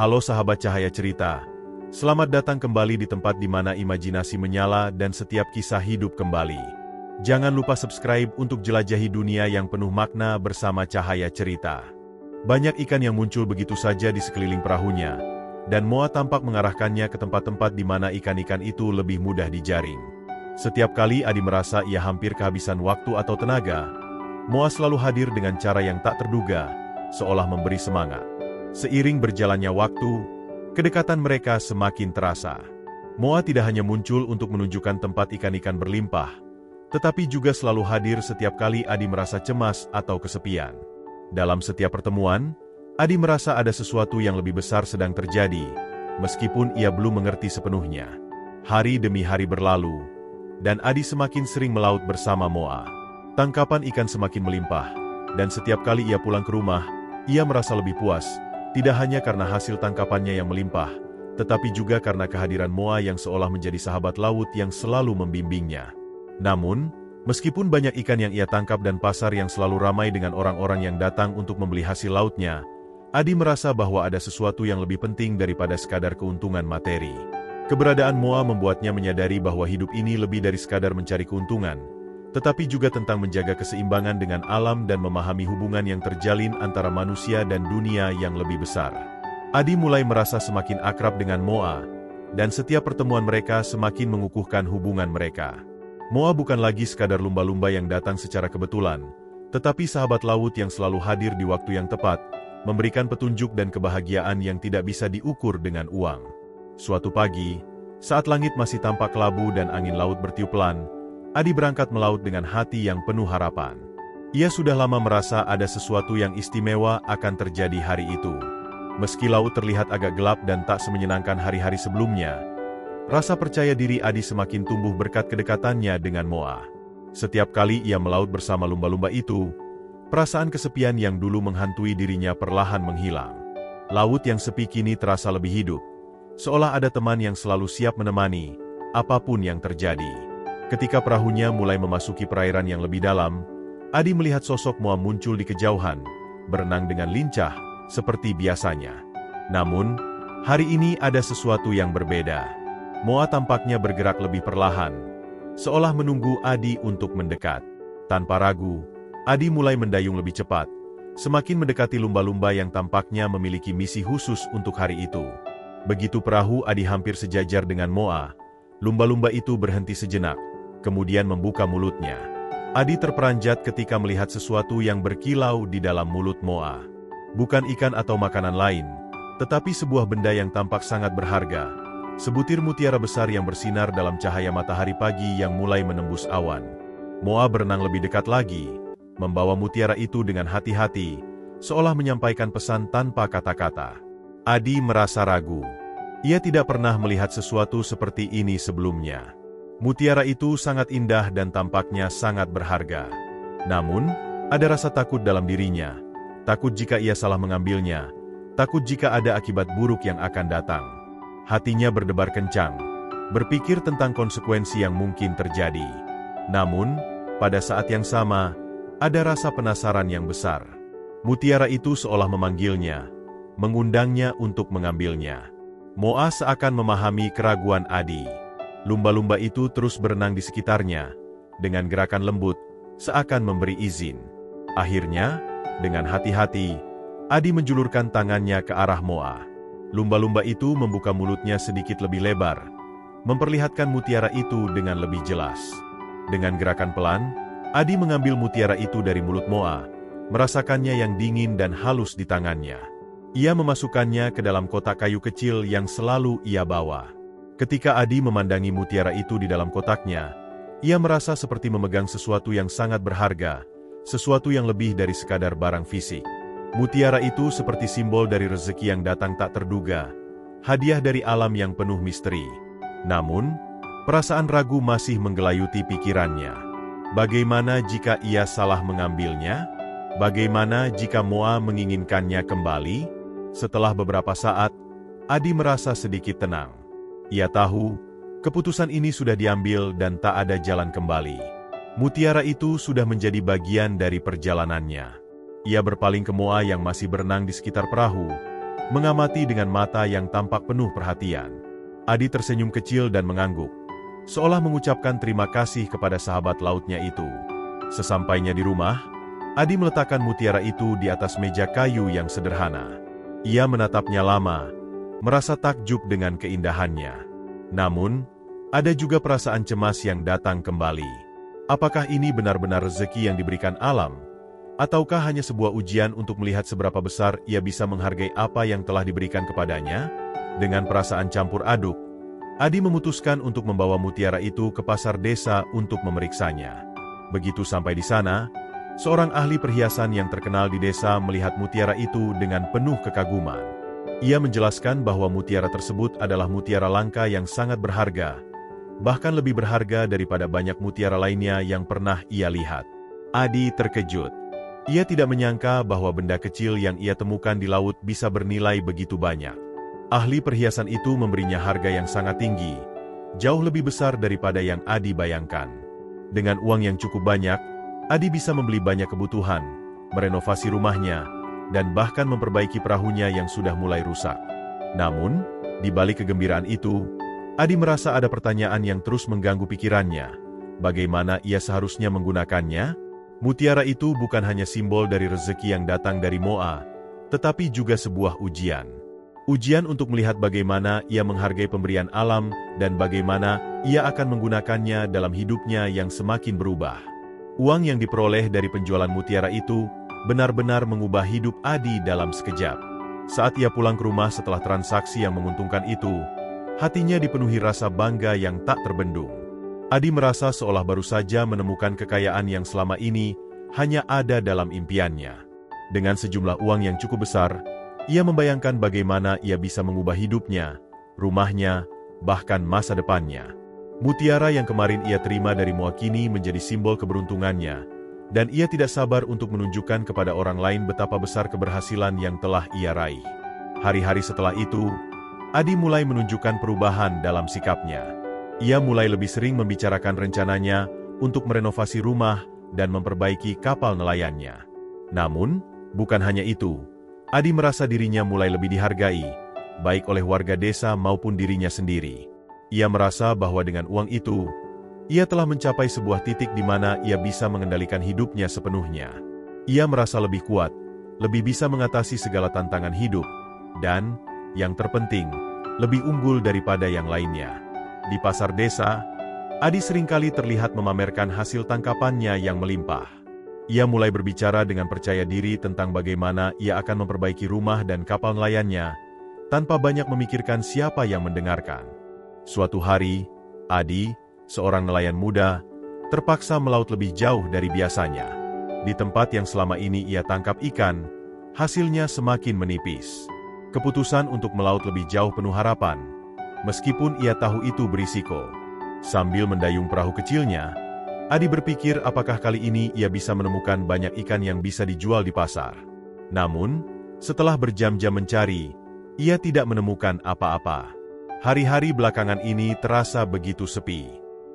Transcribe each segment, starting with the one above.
Halo sahabat cahaya cerita, selamat datang kembali di tempat di mana imajinasi menyala dan setiap kisah hidup kembali. Jangan lupa subscribe untuk jelajahi dunia yang penuh makna bersama cahaya cerita. Banyak ikan yang muncul begitu saja di sekeliling perahunya, dan Moa tampak mengarahkannya ke tempat-tempat di mana ikan-ikan itu lebih mudah dijaring. Setiap kali Adi merasa ia hampir kehabisan waktu atau tenaga, Moa selalu hadir dengan cara yang tak terduga, seolah memberi semangat. Seiring berjalannya waktu, kedekatan mereka semakin terasa. Moa tidak hanya muncul untuk menunjukkan tempat ikan-ikan berlimpah, tetapi juga selalu hadir setiap kali Adi merasa cemas atau kesepian. Dalam setiap pertemuan, Adi merasa ada sesuatu yang lebih besar sedang terjadi, meskipun ia belum mengerti sepenuhnya. Hari demi hari berlalu, dan Adi semakin sering melaut bersama Moa. Tangkapan ikan semakin melimpah, dan setiap kali ia pulang ke rumah, ia merasa lebih puas. Tidak hanya karena hasil tangkapannya yang melimpah, tetapi juga karena kehadiran Moa yang seolah menjadi sahabat laut yang selalu membimbingnya. Namun, meskipun banyak ikan yang ia tangkap dan pasar yang selalu ramai dengan orang-orang yang datang untuk membeli hasil lautnya, Adi merasa bahwa ada sesuatu yang lebih penting daripada sekadar keuntungan materi. Keberadaan Moa membuatnya menyadari bahwa hidup ini lebih dari sekadar mencari keuntungan, tetapi juga tentang menjaga keseimbangan dengan alam dan memahami hubungan yang terjalin antara manusia dan dunia yang lebih besar. Adi mulai merasa semakin akrab dengan Moa, dan setiap pertemuan mereka semakin mengukuhkan hubungan mereka. Moa bukan lagi sekadar lumba-lumba yang datang secara kebetulan, tetapi sahabat laut yang selalu hadir di waktu yang tepat, memberikan petunjuk dan kebahagiaan yang tidak bisa diukur dengan uang. Suatu pagi, saat langit masih tampak kelabu dan angin laut bertiup pelan, Adi berangkat melaut dengan hati yang penuh harapan. Ia sudah lama merasa ada sesuatu yang istimewa akan terjadi hari itu. Meski laut terlihat agak gelap dan tak semenyenangkan hari-hari sebelumnya, rasa percaya diri Adi semakin tumbuh berkat kedekatannya dengan Moa. Setiap kali ia melaut bersama lumba-lumba itu, perasaan kesepian yang dulu menghantui dirinya perlahan menghilang. Laut yang sepi kini terasa lebih hidup, seolah ada teman yang selalu siap menemani, apapun yang terjadi. Ketika perahunya mulai memasuki perairan yang lebih dalam, Adi melihat sosok Moa muncul di kejauhan, berenang dengan lincah, seperti biasanya. Namun, hari ini ada sesuatu yang berbeda. Moa tampaknya bergerak lebih perlahan, seolah menunggu Adi untuk mendekat. Tanpa ragu, Adi mulai mendayung lebih cepat, semakin mendekati lumba-lumba yang tampaknya memiliki misi khusus untuk hari itu. Begitu perahu Adi hampir sejajar dengan Moa, lumba-lumba itu berhenti sejenak, kemudian membuka mulutnya. Adi terperanjat ketika melihat sesuatu yang berkilau di dalam mulut Moa. Bukan ikan atau makanan lain, tetapi sebuah benda yang tampak sangat berharga. Sebutir mutiara besar yang bersinar dalam cahaya matahari pagi yang mulai menembus awan. Moa berenang lebih dekat lagi, membawa mutiara itu dengan hati-hati, seolah menyampaikan pesan tanpa kata-kata. Adi merasa ragu. Ia tidak pernah melihat sesuatu seperti ini sebelumnya. Mutiara itu sangat indah dan tampaknya sangat berharga. Namun, ada rasa takut dalam dirinya. Takut jika ia salah mengambilnya. Takut jika ada akibat buruk yang akan datang. Hatinya berdebar kencang, berpikir tentang konsekuensi yang mungkin terjadi. Namun, pada saat yang sama, ada rasa penasaran yang besar. Mutiara itu seolah memanggilnya, mengundangnya untuk mengambilnya. Moa seakan memahami keraguan Adi. Lumba-lumba itu terus berenang di sekitarnya, dengan gerakan lembut, seakan memberi izin. Akhirnya, dengan hati-hati, Adi menjulurkan tangannya ke arah Moa. Lumba-lumba itu membuka mulutnya sedikit lebih lebar, memperlihatkan mutiara itu dengan lebih jelas. Dengan gerakan pelan, Adi mengambil mutiara itu dari mulut Moa, merasakannya yang dingin dan halus di tangannya. Ia memasukkannya ke dalam kotak kayu kecil yang selalu ia bawa. Ketika Adi memandangi mutiara itu di dalam kotaknya, ia merasa seperti memegang sesuatu yang sangat berharga, sesuatu yang lebih dari sekadar barang fisik. Mutiara itu seperti simbol dari rezeki yang datang tak terduga, hadiah dari alam yang penuh misteri. Namun, perasaan ragu masih menggelayuti pikirannya. Bagaimana jika ia salah mengambilnya? Bagaimana jika Moa menginginkannya kembali? Setelah beberapa saat, Adi merasa sedikit tenang. Ia tahu, keputusan ini sudah diambil dan tak ada jalan kembali. Mutiara itu sudah menjadi bagian dari perjalanannya. Ia berpaling ke Moa yang masih berenang di sekitar perahu, mengamati dengan mata yang tampak penuh perhatian. Adi tersenyum kecil dan mengangguk, seolah mengucapkan terima kasih kepada sahabat lautnya itu. Sesampainya di rumah, Adi meletakkan mutiara itu di atas meja kayu yang sederhana. Ia menatapnya lama, merasa takjub dengan keindahannya. Namun, ada juga perasaan cemas yang datang kembali. Apakah ini benar-benar rezeki yang diberikan alam? Ataukah hanya sebuah ujian untuk melihat seberapa besar ia bisa menghargai apa yang telah diberikan kepadanya? Dengan perasaan campur aduk, Adi memutuskan untuk membawa mutiara itu ke pasar desa untuk memeriksanya. Begitu sampai di sana, seorang ahli perhiasan yang terkenal di desa melihat mutiara itu dengan penuh kekaguman. Ia menjelaskan bahwa mutiara tersebut adalah mutiara langka yang sangat berharga, bahkan lebih berharga daripada banyak mutiara lainnya yang pernah ia lihat. Adi terkejut. Ia tidak menyangka bahwa benda kecil yang ia temukan di laut bisa bernilai begitu banyak. Ahli perhiasan itu memberinya harga yang sangat tinggi, jauh lebih besar daripada yang Adi bayangkan. Dengan uang yang cukup banyak, Adi bisa membeli banyak kebutuhan, merenovasi rumahnya, dan bahkan memperbaiki perahunya yang sudah mulai rusak. Namun, di balik kegembiraan itu, Adi merasa ada pertanyaan yang terus mengganggu pikirannya. Bagaimana ia seharusnya menggunakannya? Mutiara itu bukan hanya simbol dari rezeki yang datang dari Moa, tetapi juga sebuah ujian. Ujian untuk melihat bagaimana ia menghargai pemberian alam dan bagaimana ia akan menggunakannya dalam hidupnya yang semakin berubah. Uang yang diperoleh dari penjualan mutiara itu benar-benar mengubah hidup Adi dalam sekejap. Saat ia pulang ke rumah setelah transaksi yang menguntungkan itu, hatinya dipenuhi rasa bangga yang tak terbendung. Adi merasa seolah baru saja menemukan kekayaan yang selama ini hanya ada dalam impiannya. Dengan sejumlah uang yang cukup besar, ia membayangkan bagaimana ia bisa mengubah hidupnya, rumahnya, bahkan masa depannya. Mutiara yang kemarin ia terima dari Moa kini menjadi simbol keberuntungannya, dan ia tidak sabar untuk menunjukkan kepada orang lain betapa besar keberhasilan yang telah ia raih. Hari-hari setelah itu, Adi mulai menunjukkan perubahan dalam sikapnya. Ia mulai lebih sering membicarakan rencananya untuk merenovasi rumah dan memperbaiki kapal nelayannya. Namun, bukan hanya itu, Adi merasa dirinya mulai lebih dihargai, baik oleh warga desa maupun dirinya sendiri. Ia merasa bahwa dengan uang itu, ia telah mencapai sebuah titik di mana ia bisa mengendalikan hidupnya sepenuhnya. Ia merasa lebih kuat, lebih bisa mengatasi segala tantangan hidup, dan, yang terpenting, lebih unggul daripada yang lainnya. Di pasar desa, Adi seringkali terlihat memamerkan hasil tangkapannya yang melimpah. Ia mulai berbicara dengan percaya diri tentang bagaimana ia akan memperbaiki rumah dan kapal nelayannya, tanpa banyak memikirkan siapa yang mendengarkan. Suatu hari, Adi, seorang nelayan muda, terpaksa melaut lebih jauh dari biasanya. Di tempat yang selama ini ia tangkap ikan, hasilnya semakin menipis. Keputusan untuk melaut lebih jauh penuh harapan, meskipun ia tahu itu berisiko. Sambil mendayung perahu kecilnya, Adi berpikir apakah kali ini ia bisa menemukan banyak ikan yang bisa dijual di pasar. Namun, setelah berjam-jam mencari, ia tidak menemukan apa-apa. Hari-hari belakangan ini terasa begitu sepi.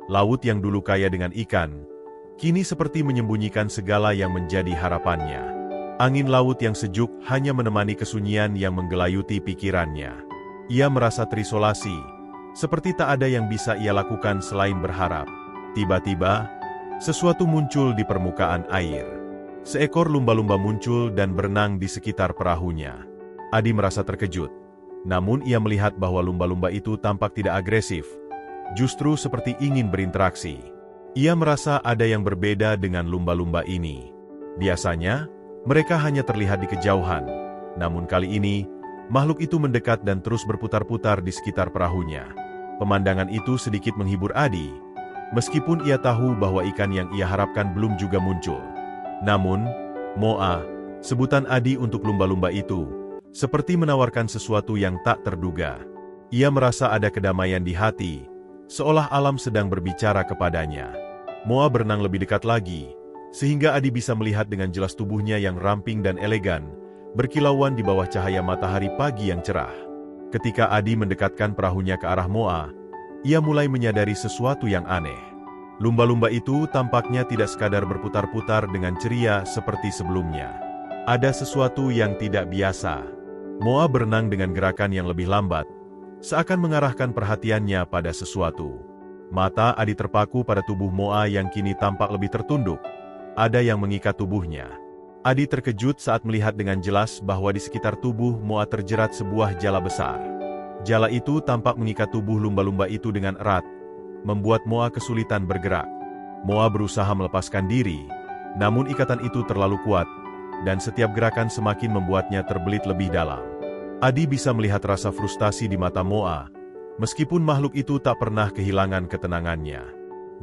Laut yang dulu kaya dengan ikan, kini seperti menyembunyikan segala yang menjadi harapannya. Angin laut yang sejuk hanya menemani kesunyian yang menggelayuti pikirannya. Ia merasa terisolasi, seperti tak ada yang bisa ia lakukan selain berharap. Tiba-tiba, sesuatu muncul di permukaan air. Seekor lumba-lumba muncul dan berenang di sekitar perahunya. Adi merasa terkejut. Namun ia melihat bahwa lumba-lumba itu tampak tidak agresif, justru seperti ingin berinteraksi. Ia merasa ada yang berbeda dengan lumba-lumba ini. Biasanya, mereka hanya terlihat di kejauhan. Namun kali ini, makhluk itu mendekat dan terus berputar-putar di sekitar perahunya. Pemandangan itu sedikit menghibur Adi, meskipun ia tahu bahwa ikan yang ia harapkan belum juga muncul. Namun, Moa, sebutan Adi untuk lumba-lumba itu, seperti menawarkan sesuatu yang tak terduga. Ia merasa ada kedamaian di hati, seolah alam sedang berbicara kepadanya. Moa berenang lebih dekat lagi, sehingga Adi bisa melihat dengan jelas tubuhnya yang ramping dan elegan, berkilauan di bawah cahaya matahari pagi yang cerah. Ketika Adi mendekatkan perahunya ke arah Moa, ia mulai menyadari sesuatu yang aneh. Lumba-lumba itu tampaknya tidak sekadar berputar-putar dengan ceria seperti sebelumnya. Ada sesuatu yang tidak biasa. Moa berenang dengan gerakan yang lebih lambat, seakan mengarahkan perhatiannya pada sesuatu. Mata Adi terpaku pada tubuh Moa yang kini tampak lebih tertunduk. Ada yang mengikat tubuhnya. Adi terkejut saat melihat dengan jelas bahwa di sekitar tubuh Moa terjerat sebuah jala besar. Jala itu tampak mengikat tubuh lumba-lumba itu dengan erat, membuat Moa kesulitan bergerak. Moa berusaha melepaskan diri, namun ikatan itu terlalu kuat, dan setiap gerakan semakin membuatnya terbelit lebih dalam. Adi bisa melihat rasa frustasi di mata Moa, meskipun makhluk itu tak pernah kehilangan ketenangannya.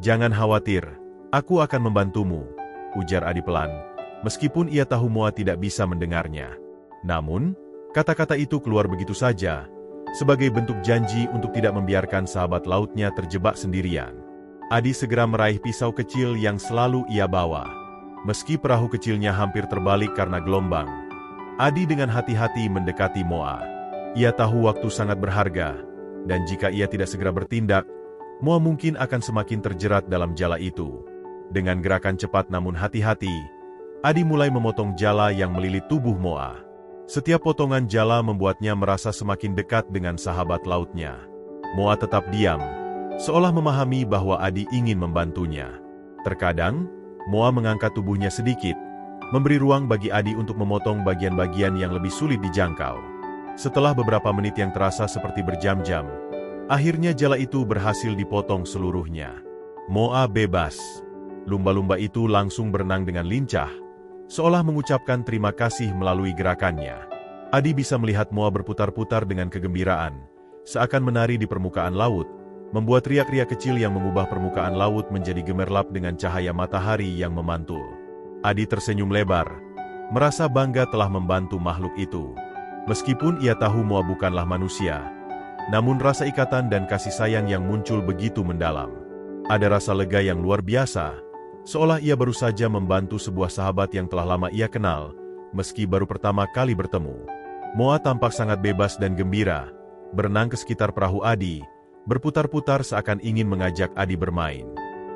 "Jangan khawatir, aku akan membantumu," ujar Adi pelan, meskipun ia tahu Moa tidak bisa mendengarnya. Namun, kata-kata itu keluar begitu saja, sebagai bentuk janji untuk tidak membiarkan sahabat lautnya terjebak sendirian. Adi segera meraih pisau kecil yang selalu ia bawa. Meski perahu kecilnya hampir terbalik karena gelombang, Adi dengan hati-hati mendekati Moa. Ia tahu waktu sangat berharga, dan jika ia tidak segera bertindak, Moa mungkin akan semakin terjerat dalam jala itu. Dengan gerakan cepat namun hati-hati, Adi mulai memotong jala yang melilit tubuh Moa. Setiap potongan jala membuatnya merasa semakin dekat dengan sahabat lautnya. Moa tetap diam, seolah memahami bahwa Adi ingin membantunya. Terkadang, Moa mengangkat tubuhnya sedikit, memberi ruang bagi Adi untuk memotong bagian-bagian yang lebih sulit dijangkau. Setelah beberapa menit yang terasa seperti berjam-jam, akhirnya jala itu berhasil dipotong seluruhnya. Moa bebas. Lumba-lumba itu langsung berenang dengan lincah, seolah mengucapkan terima kasih melalui gerakannya. Adi bisa melihat Moa berputar-putar dengan kegembiraan, seakan menari di permukaan laut, membuat riak-riak kecil yang mengubah permukaan laut menjadi gemerlap dengan cahaya matahari yang memantul. Adi tersenyum lebar, merasa bangga telah membantu makhluk itu. Meskipun ia tahu Moa bukanlah manusia, namun rasa ikatan dan kasih sayang yang muncul begitu mendalam. Ada rasa lega yang luar biasa, seolah ia baru saja membantu sebuah sahabat yang telah lama ia kenal, meski baru pertama kali bertemu. Moa tampak sangat bebas dan gembira, berenang ke sekitar perahu Adi, berputar-putar seakan ingin mengajak Adi bermain.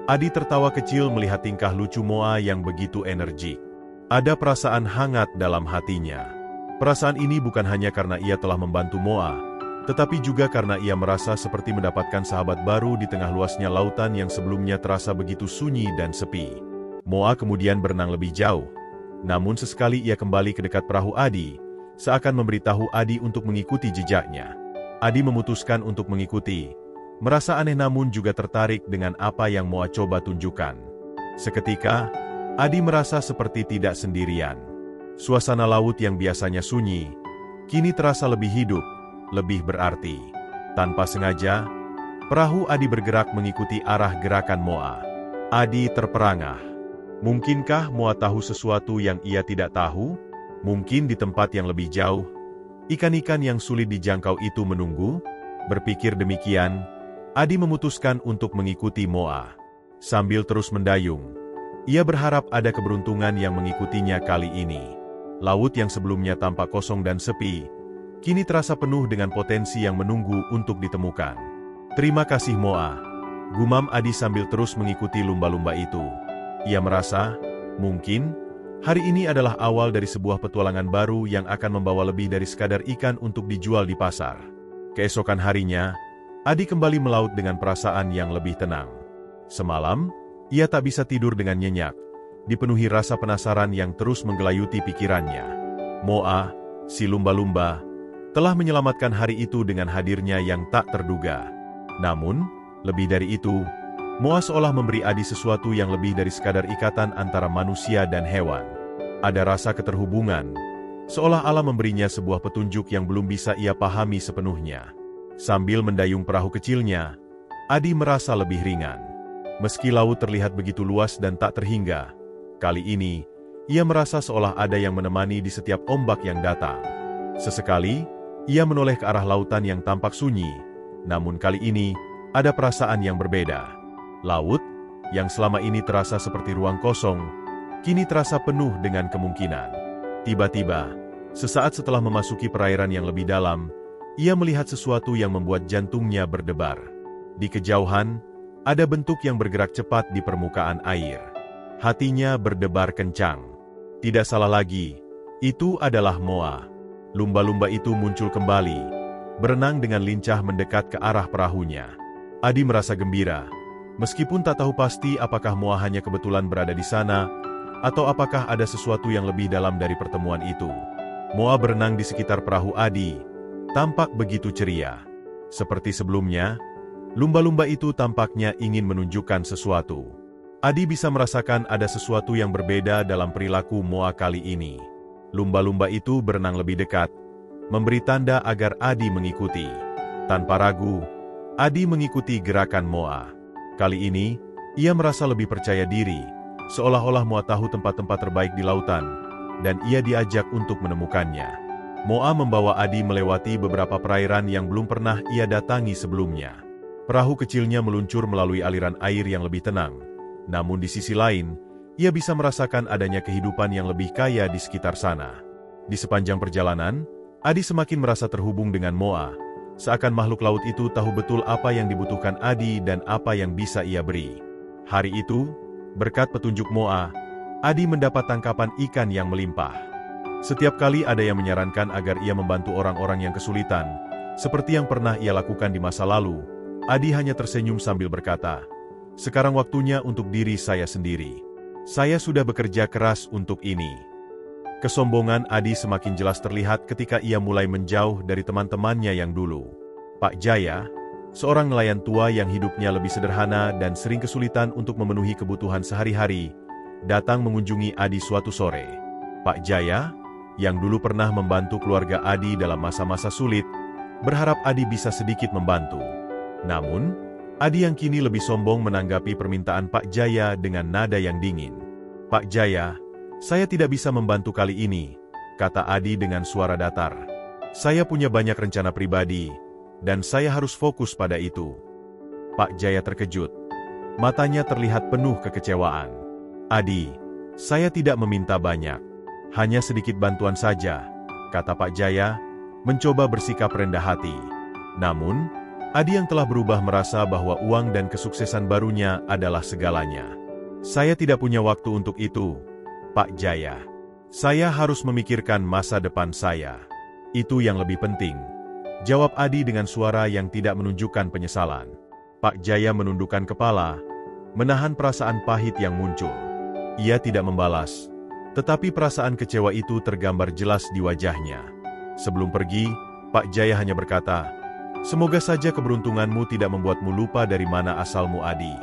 Adi tertawa kecil melihat tingkah lucu Moa yang begitu energik. Ada perasaan hangat dalam hatinya. Perasaan ini bukan hanya karena ia telah membantu Moa, tetapi juga karena ia merasa seperti mendapatkan sahabat baru di tengah luasnya lautan yang sebelumnya terasa begitu sunyi dan sepi. Moa kemudian berenang lebih jauh, namun sesekali ia kembali ke dekat perahu Adi, seakan memberitahu Adi untuk mengikuti jejaknya. Adi memutuskan untuk mengikuti, merasa aneh namun juga tertarik dengan apa yang Moa coba tunjukkan. Seketika, Adi merasa seperti tidak sendirian. Suasana laut yang biasanya sunyi, kini terasa lebih hidup, lebih berarti. Tanpa sengaja, perahu Adi bergerak mengikuti arah gerakan Moa. Adi terperangah. Mungkinkah Moa tahu sesuatu yang ia tidak tahu? Mungkin di tempat yang lebih jauh, ikan-ikan yang sulit dijangkau itu menunggu? Berpikir demikian, Adi memutuskan untuk mengikuti Moa. Sambil terus mendayung, ia berharap ada keberuntungan yang mengikutinya kali ini. Laut yang sebelumnya tampak kosong dan sepi, kini terasa penuh dengan potensi yang menunggu untuk ditemukan. "Terima kasih Moa," gumam Adi sambil terus mengikuti lumba-lumba itu. Ia merasa, mungkin, hari ini adalah awal dari sebuah petualangan baru yang akan membawa lebih dari sekadar ikan untuk dijual di pasar. Keesokan harinya, Adi kembali melaut dengan perasaan yang lebih tenang. Semalam, ia tak bisa tidur dengan nyenyak, dipenuhi rasa penasaran yang terus menggelayuti pikirannya. Moa, si lumba-lumba, telah menyelamatkan hari itu dengan hadirnya yang tak terduga. Namun, lebih dari itu, Moa seolah memberi Adi sesuatu yang lebih dari sekadar ikatan antara manusia dan hewan. Ada rasa keterhubungan, seolah alam memberinya sebuah petunjuk yang belum bisa ia pahami sepenuhnya. Sambil mendayung perahu kecilnya, Adi merasa lebih ringan. Meski laut terlihat begitu luas dan tak terhingga, kali ini, ia merasa seolah ada yang menemani di setiap ombak yang datang. Sesekali, ia menoleh ke arah lautan yang tampak sunyi, namun kali ini, ada perasaan yang berbeda. Laut, yang selama ini terasa seperti ruang kosong, kini terasa penuh dengan kemungkinan. Tiba-tiba, sesaat setelah memasuki perairan yang lebih dalam, ia melihat sesuatu yang membuat jantungnya berdebar. Di kejauhan, ada bentuk yang bergerak cepat di permukaan air. Hatinya berdebar kencang. Tidak salah lagi, itu adalah Moa. Lumba-lumba itu muncul kembali, berenang dengan lincah mendekat ke arah perahunya. Adi merasa gembira, meskipun tak tahu pasti apakah Moa hanya kebetulan berada di sana, atau apakah ada sesuatu yang lebih dalam dari pertemuan itu. Moa berenang di sekitar perahu Adi, tampak begitu ceria. Seperti sebelumnya, lumba-lumba itu tampaknya ingin menunjukkan sesuatu. Adi bisa merasakan ada sesuatu yang berbeda dalam perilaku Moa kali ini. Lumba-lumba itu berenang lebih dekat, memberi tanda agar Adi mengikuti. Tanpa ragu, Adi mengikuti gerakan Moa. Kali ini, ia merasa lebih percaya diri, seolah-olah Moa tahu tempat-tempat terbaik di lautan, dan ia diajak untuk menemukannya. Moa membawa Adi melewati beberapa perairan yang belum pernah ia datangi sebelumnya. Perahu kecilnya meluncur melalui aliran air yang lebih tenang, namun di sisi lain, ia bisa merasakan adanya kehidupan yang lebih kaya di sekitar sana. Di sepanjang perjalanan, Adi semakin merasa terhubung dengan Moa, seakan makhluk laut itu tahu betul apa yang dibutuhkan Adi dan apa yang bisa ia beri. Hari itu, berkat petunjuk Moa, Adi mendapat tangkapan ikan yang melimpah. Setiap kali ada yang menyarankan agar ia membantu orang-orang yang kesulitan, seperti yang pernah ia lakukan di masa lalu, Adi hanya tersenyum sambil berkata, "Sekarang waktunya untuk diri saya sendiri. Saya sudah bekerja keras untuk ini." Kesombongan Adi semakin jelas terlihat ketika ia mulai menjauh dari teman-temannya yang dulu. Pak Jaya, seorang nelayan tua yang hidupnya lebih sederhana dan sering kesulitan untuk memenuhi kebutuhan sehari-hari, datang mengunjungi Adi suatu sore. Pak Jaya, yang dulu pernah membantu keluarga Adi dalam masa-masa sulit, berharap Adi bisa sedikit membantu. Namun, Adi yang kini lebih sombong menanggapi permintaan Pak Jaya dengan nada yang dingin. "Pak Jaya, saya tidak bisa membantu kali ini," kata Adi dengan suara datar. "Saya punya banyak rencana pribadi, dan saya harus fokus pada itu." Pak Jaya terkejut. Matanya terlihat penuh kekecewaan. "Adi, saya tidak meminta banyak. Hanya sedikit bantuan saja," kata Pak Jaya, mencoba bersikap rendah hati. Namun, Adi yang telah berubah merasa bahwa uang dan kesuksesan barunya adalah segalanya. "Saya tidak punya waktu untuk itu, Pak Jaya. Saya harus memikirkan masa depan saya. Itu yang lebih penting," jawab Adi dengan suara yang tidak menunjukkan penyesalan. Pak Jaya menundukkan kepala, menahan perasaan pahit yang muncul. Ia tidak membalas, tetapi perasaan kecewa itu tergambar jelas di wajahnya. Sebelum pergi, Pak Jaya hanya berkata, "Semoga saja keberuntunganmu tidak membuatmu lupa dari mana asalmu, Adi."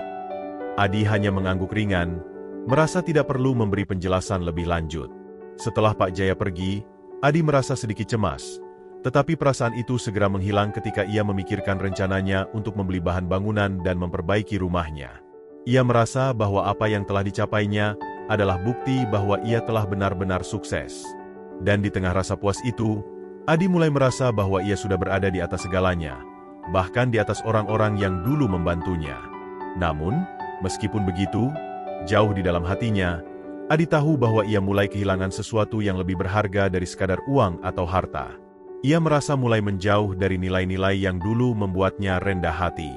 Adi hanya mengangguk ringan, merasa tidak perlu memberi penjelasan lebih lanjut. Setelah Pak Jaya pergi, Adi merasa sedikit cemas, tetapi perasaan itu segera menghilang ketika ia memikirkan rencananya untuk membeli bahan bangunan dan memperbaiki rumahnya. Ia merasa bahwa apa yang telah dicapainya adalah bukti bahwa ia telah benar-benar sukses. Dan di tengah rasa puas itu, Adi mulai merasa bahwa ia sudah berada di atas segalanya, bahkan di atas orang-orang yang dulu membantunya. Namun, meskipun begitu, jauh di dalam hatinya, Adi tahu bahwa ia mulai kehilangan sesuatu yang lebih berharga dari sekadar uang atau harta. Ia merasa mulai menjauh dari nilai-nilai yang dulu membuatnya rendah hati.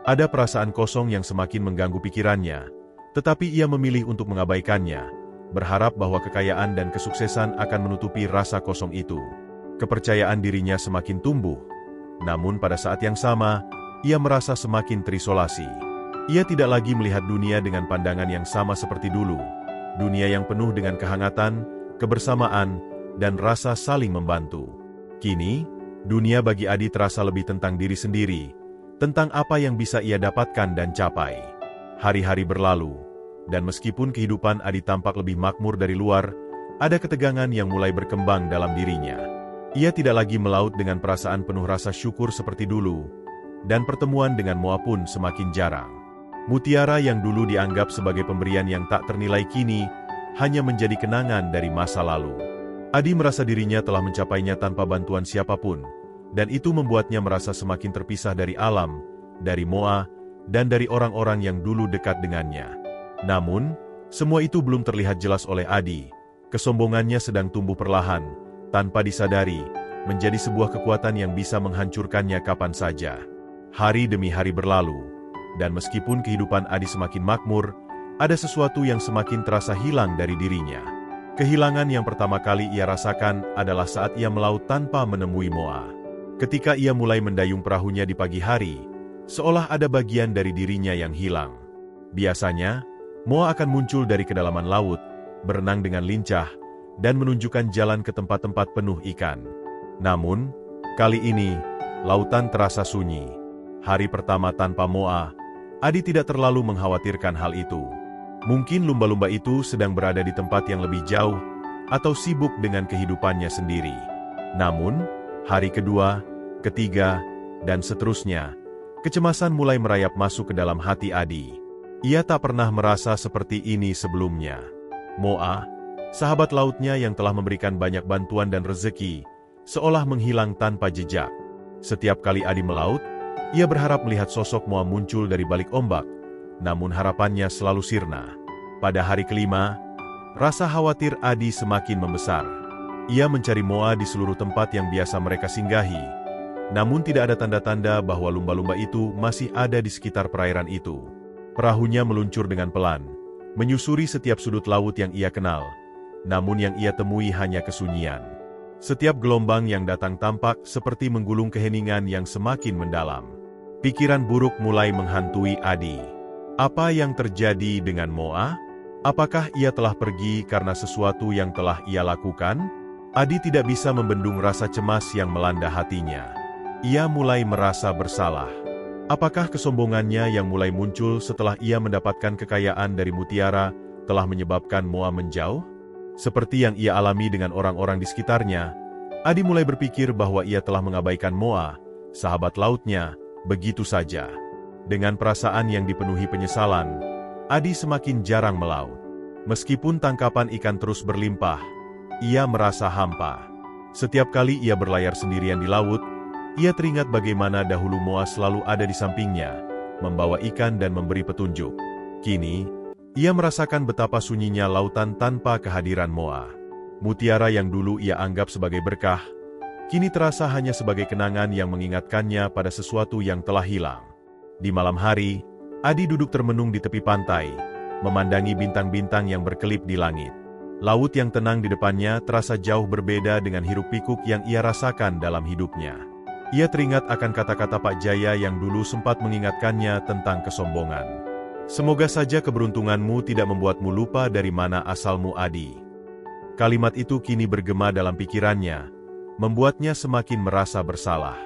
Ada perasaan kosong yang semakin mengganggu pikirannya, tetapi ia memilih untuk mengabaikannya, berharap bahwa kekayaan dan kesuksesan akan menutupi rasa kosong itu. Kepercayaan dirinya semakin tumbuh, namun pada saat yang sama, ia merasa semakin terisolasi. Ia tidak lagi melihat dunia dengan pandangan yang sama seperti dulu, dunia yang penuh dengan kehangatan, kebersamaan, dan rasa saling membantu. Kini, dunia bagi Adi terasa lebih tentang diri sendiri, tentang apa yang bisa ia dapatkan dan capai. Hari-hari berlalu, dan meskipun kehidupan Adi tampak lebih makmur dari luar, ada ketegangan yang mulai berkembang dalam dirinya. Ia tidak lagi melaut dengan perasaan penuh rasa syukur seperti dulu, dan pertemuan dengan Moa pun semakin jarang. Mutiara yang dulu dianggap sebagai pemberian yang tak ternilai kini, hanya menjadi kenangan dari masa lalu. Adi merasa dirinya telah mencapainya tanpa bantuan siapapun, dan itu membuatnya merasa semakin terpisah dari alam, dari Moa, dan dari orang-orang yang dulu dekat dengannya. Namun, semua itu belum terlihat jelas oleh Adi. Kesombongannya sedang tumbuh perlahan, tanpa disadari, menjadi sebuah kekuatan yang bisa menghancurkannya kapan saja. Hari demi hari berlalu, dan meskipun kehidupan Adi semakin makmur, ada sesuatu yang semakin terasa hilang dari dirinya. Kehilangan yang pertama kali ia rasakan adalah saat ia melaut tanpa menemui Moa. Ketika ia mulai mendayung perahunya di pagi hari, seolah ada bagian dari dirinya yang hilang. Biasanya, Moa akan muncul dari kedalaman laut, berenang dengan lincah, dan menunjukkan jalan ke tempat-tempat penuh ikan. Namun, kali ini, lautan terasa sunyi. Hari pertama tanpa Moa, Adi tidak terlalu mengkhawatirkan hal itu. Mungkin lumba-lumba itu sedang berada di tempat yang lebih jauh, atau sibuk dengan kehidupannya sendiri. Namun, hari kedua, ketiga, dan seterusnya, kecemasan mulai merayap masuk ke dalam hati Adi. Ia tak pernah merasa seperti ini sebelumnya. Moa, sahabat lautnya yang telah memberikan banyak bantuan dan rezeki, seolah menghilang tanpa jejak. Setiap kali Adi melaut, ia berharap melihat sosok Moa muncul dari balik ombak, namun harapannya selalu sirna. Pada hari kelima, rasa khawatir Adi semakin membesar. Ia mencari Moa di seluruh tempat yang biasa mereka singgahi, namun tidak ada tanda-tanda bahwa lumba-lumba itu masih ada di sekitar perairan itu. Perahunya meluncur dengan pelan, menyusuri setiap sudut laut yang ia kenal, namun yang ia temui hanya kesunyian. Setiap gelombang yang datang tampak seperti menggulung keheningan yang semakin mendalam. Pikiran buruk mulai menghantui Adi. Apa yang terjadi dengan Moa? Apakah ia telah pergi karena sesuatu yang telah ia lakukan? Adi tidak bisa membendung rasa cemas yang melanda hatinya. Ia mulai merasa bersalah. Apakah kesombongannya yang mulai muncul setelah ia mendapatkan kekayaan dari mutiara telah menyebabkan Moa menjauh? Seperti yang ia alami dengan orang-orang di sekitarnya, Adi mulai berpikir bahwa ia telah mengabaikan Moa, sahabat lautnya, begitu saja. Dengan perasaan yang dipenuhi penyesalan, Adi semakin jarang melaut. Meskipun tangkapan ikan terus berlimpah, ia merasa hampa. Setiap kali ia berlayar sendirian di laut, ia teringat bagaimana dahulu Moa selalu ada di sampingnya, membawa ikan dan memberi petunjuk. Kini, ia merasakan betapa sunyinya lautan tanpa kehadiran Moa. Mutiara yang dulu ia anggap sebagai berkah, kini terasa hanya sebagai kenangan yang mengingatkannya pada sesuatu yang telah hilang. Di malam hari, Adi duduk termenung di tepi pantai, memandangi bintang-bintang yang berkelip di langit. Laut yang tenang di depannya terasa jauh berbeda dengan hiruk-pikuk yang ia rasakan dalam hidupnya. Ia teringat akan kata-kata Pak Jaya yang dulu sempat mengingatkannya tentang kesombongan. Semoga saja keberuntunganmu tidak membuatmu lupa dari mana asalmu, Adi. Kalimat itu kini bergema dalam pikirannya, membuatnya semakin merasa bersalah.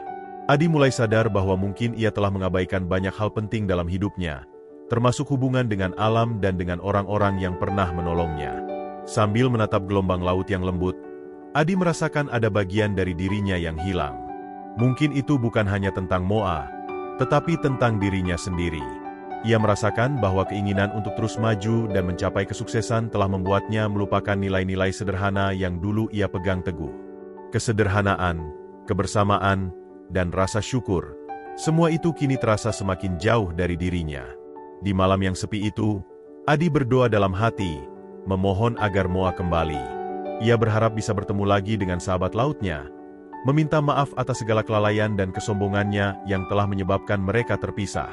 Adi mulai sadar bahwa mungkin ia telah mengabaikan banyak hal penting dalam hidupnya, termasuk hubungan dengan alam dan dengan orang-orang yang pernah menolongnya. Sambil menatap gelombang laut yang lembut, Adi merasakan ada bagian dari dirinya yang hilang. Mungkin itu bukan hanya tentang Moa, tetapi tentang dirinya sendiri. Ia merasakan bahwa keinginan untuk terus maju dan mencapai kesuksesan telah membuatnya melupakan nilai-nilai sederhana yang dulu ia pegang teguh. Kesederhanaan, kebersamaan, dan rasa syukur, semua itu kini terasa semakin jauh dari dirinya. Di malam yang sepi itu, Adi berdoa dalam hati, memohon agar Moa kembali. Ia berharap bisa bertemu lagi dengan sahabat lautnya, meminta maaf atas segala kelalaian dan kesombongannya yang telah menyebabkan mereka terpisah.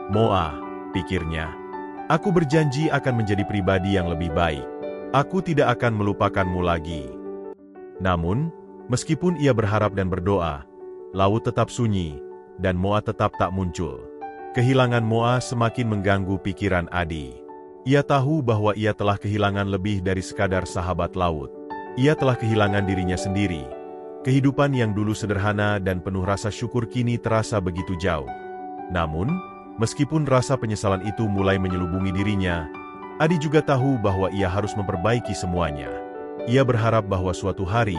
Moa, pikirnya, aku berjanji akan menjadi pribadi yang lebih baik. Aku tidak akan melupakanmu lagi. Namun, meskipun ia berharap dan berdoa, laut tetap sunyi, dan Moa tetap tak muncul. Kehilangan Moa semakin mengganggu pikiran Adi. Ia tahu bahwa ia telah kehilangan lebih dari sekadar sahabat laut. Ia telah kehilangan dirinya sendiri. Kehidupan yang dulu sederhana dan penuh rasa syukur kini terasa begitu jauh. Namun, meskipun rasa penyesalan itu mulai menyelubungi dirinya, Adi juga tahu bahwa ia harus memperbaiki semuanya. Ia berharap bahwa suatu hari,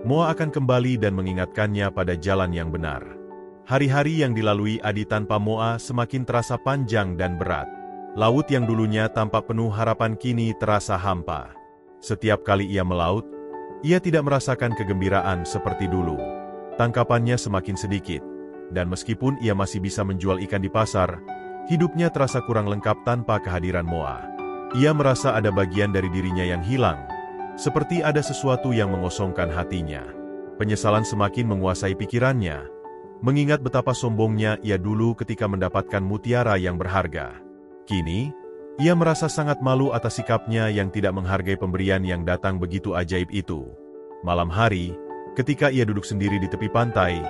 Moa akan kembali dan mengingatkannya pada jalan yang benar. Hari-hari yang dilalui Adi tanpa Moa semakin terasa panjang dan berat. Laut yang dulunya tampak penuh harapan kini terasa hampa. Setiap kali ia melaut, ia tidak merasakan kegembiraan seperti dulu. Tangkapannya semakin sedikit, dan meskipun ia masih bisa menjual ikan di pasar, hidupnya terasa kurang lengkap tanpa kehadiran Moa. Ia merasa ada bagian dari dirinya yang hilang, seperti ada sesuatu yang mengosongkan hatinya. Penyesalan semakin menguasai pikirannya, mengingat betapa sombongnya ia dulu ketika mendapatkan mutiara yang berharga. Kini, Ia merasa sangat malu atas sikapnya yang tidak menghargai pemberian yang datang begitu ajaib itu. Malam hari, ketika ia duduk sendiri di tepi pantai,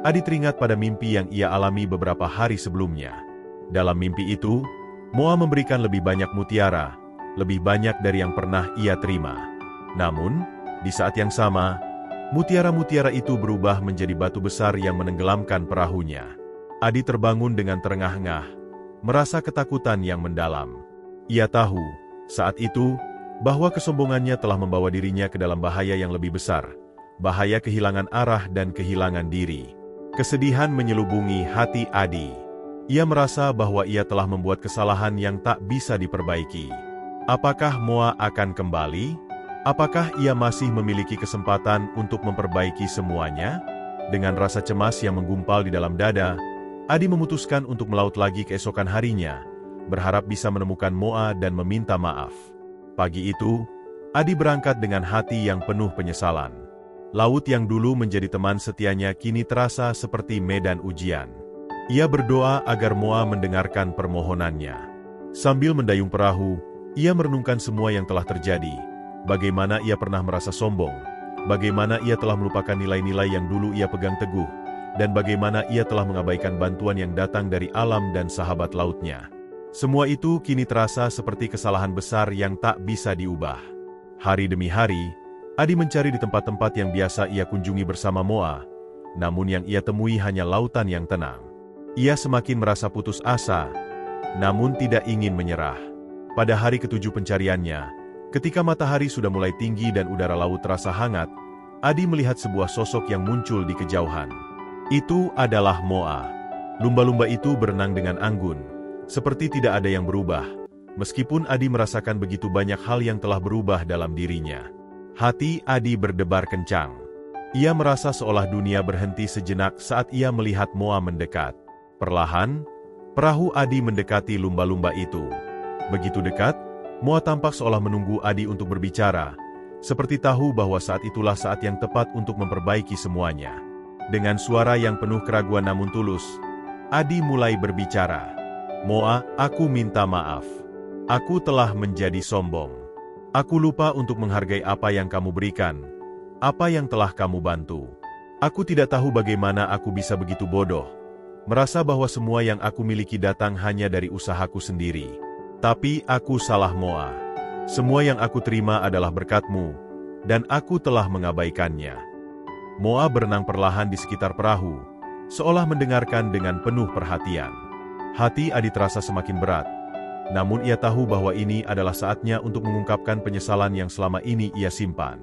Adi teringat pada mimpi yang ia alami beberapa hari sebelumnya. Dalam mimpi itu, Moa memberikan lebih banyak mutiara, lebih banyak dari yang pernah ia terima. Namun, di saat yang sama, mutiara-mutiara itu berubah menjadi batu besar yang menenggelamkan perahunya. Adi terbangun dengan terengah-engah, merasa ketakutan yang mendalam. Ia tahu, saat itu, bahwa kesombongannya telah membawa dirinya ke dalam bahaya yang lebih besar, bahaya kehilangan arah dan kehilangan diri. Kesedihan menyelubungi hati Adi. Ia merasa bahwa ia telah membuat kesalahan yang tak bisa diperbaiki. Apakah Moa akan kembali? Apakah ia masih memiliki kesempatan untuk memperbaiki semuanya? Dengan rasa cemas yang menggumpal di dalam dada, Adi memutuskan untuk melaut lagi keesokan harinya, berharap bisa menemukan Moa dan meminta maaf. Pagi itu, Adi berangkat dengan hati yang penuh penyesalan. Laut yang dulu menjadi teman setianya kini terasa seperti medan ujian. Ia berdoa agar Moa mendengarkan permohonannya. Sambil mendayung perahu, ia merenungkan semua yang telah terjadi. Bagaimana ia pernah merasa sombong, bagaimana ia telah melupakan nilai-nilai yang dulu ia pegang teguh, dan bagaimana ia telah mengabaikan bantuan yang datang dari alam dan sahabat lautnya. Semua itu kini terasa seperti kesalahan besar yang tak bisa diubah. Hari demi hari, Adi mencari di tempat-tempat yang biasa ia kunjungi bersama Moa, namun yang ia temui hanya lautan yang tenang. Ia semakin merasa putus asa, namun tidak ingin menyerah. Pada hari ketujuh pencariannya, ketika matahari sudah mulai tinggi dan udara laut terasa hangat, Adi melihat sebuah sosok yang muncul di kejauhan. Itu adalah Moa. Lumba-lumba itu berenang dengan anggun, seperti tidak ada yang berubah, meskipun Adi merasakan begitu banyak hal yang telah berubah dalam dirinya. Hati Adi berdebar kencang. Ia merasa seolah dunia berhenti sejenak saat ia melihat Moa mendekat. Perlahan, perahu Adi mendekati lumba-lumba itu. Begitu dekat, Moa tampak seolah menunggu Adi untuk berbicara, seperti tahu bahwa saat itulah saat yang tepat untuk memperbaiki semuanya. Dengan suara yang penuh keraguan namun tulus, Adi mulai berbicara. Moa, aku minta maaf. Aku telah menjadi sombong. Aku lupa untuk menghargai apa yang kamu berikan, apa yang telah kamu bantu. Aku tidak tahu bagaimana aku bisa begitu bodoh, merasa bahwa semua yang aku miliki datang hanya dari usahaku sendiri. Tapi aku salah Moa. Semua yang aku terima adalah berkat-Mu, dan aku telah mengabaikannya. Moa berenang perlahan di sekitar perahu, seolah mendengarkan dengan penuh perhatian. Hati Adi terasa semakin berat, namun ia tahu bahwa ini adalah saatnya untuk mengungkapkan penyesalan yang selama ini ia simpan.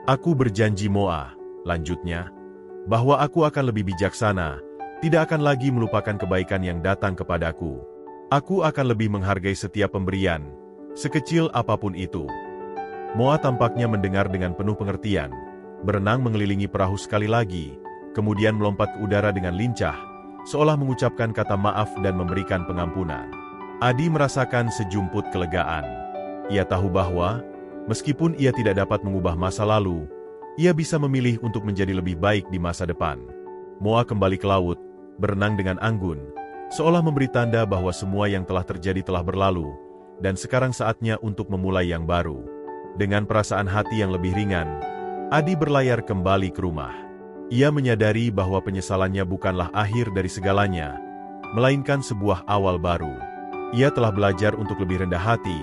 Aku berjanji Moa, lanjutnya, bahwa aku akan lebih bijaksana, tidak akan lagi melupakan kebaikan yang datang kepadaku. Aku akan lebih menghargai setiap pemberian, sekecil apapun itu. Moa tampaknya mendengar dengan penuh pengertian, berenang mengelilingi perahu sekali lagi, kemudian melompat ke udara dengan lincah, seolah mengucapkan kata maaf dan memberikan pengampunan. Adi merasakan sejumput kelegaan. Ia tahu bahwa, meskipun ia tidak dapat mengubah masa lalu, ia bisa memilih untuk menjadi lebih baik di masa depan. Moa kembali ke laut, berenang dengan anggun, seolah memberi tanda bahwa semua yang telah terjadi telah berlalu, dan sekarang saatnya untuk memulai yang baru. Dengan perasaan hati yang lebih ringan, Adi berlayar kembali ke rumah. Ia menyadari bahwa penyesalannya bukanlah akhir dari segalanya, melainkan sebuah awal baru. Ia telah belajar untuk lebih rendah hati,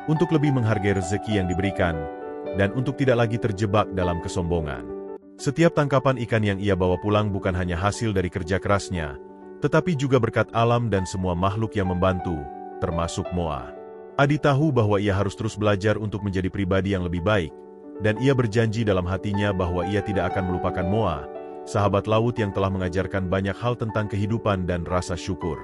untuk lebih menghargai rezeki yang diberikan, dan untuk tidak lagi terjebak dalam kesombongan. Setiap tangkapan ikan yang ia bawa pulang bukan hanya hasil dari kerja kerasnya, tetapi juga berkat alam dan semua makhluk yang membantu, termasuk Moa. Adi tahu bahwa ia harus terus belajar untuk menjadi pribadi yang lebih baik, dan ia berjanji dalam hatinya bahwa ia tidak akan melupakan Moa, sahabat laut yang telah mengajarkan banyak hal tentang kehidupan dan rasa syukur.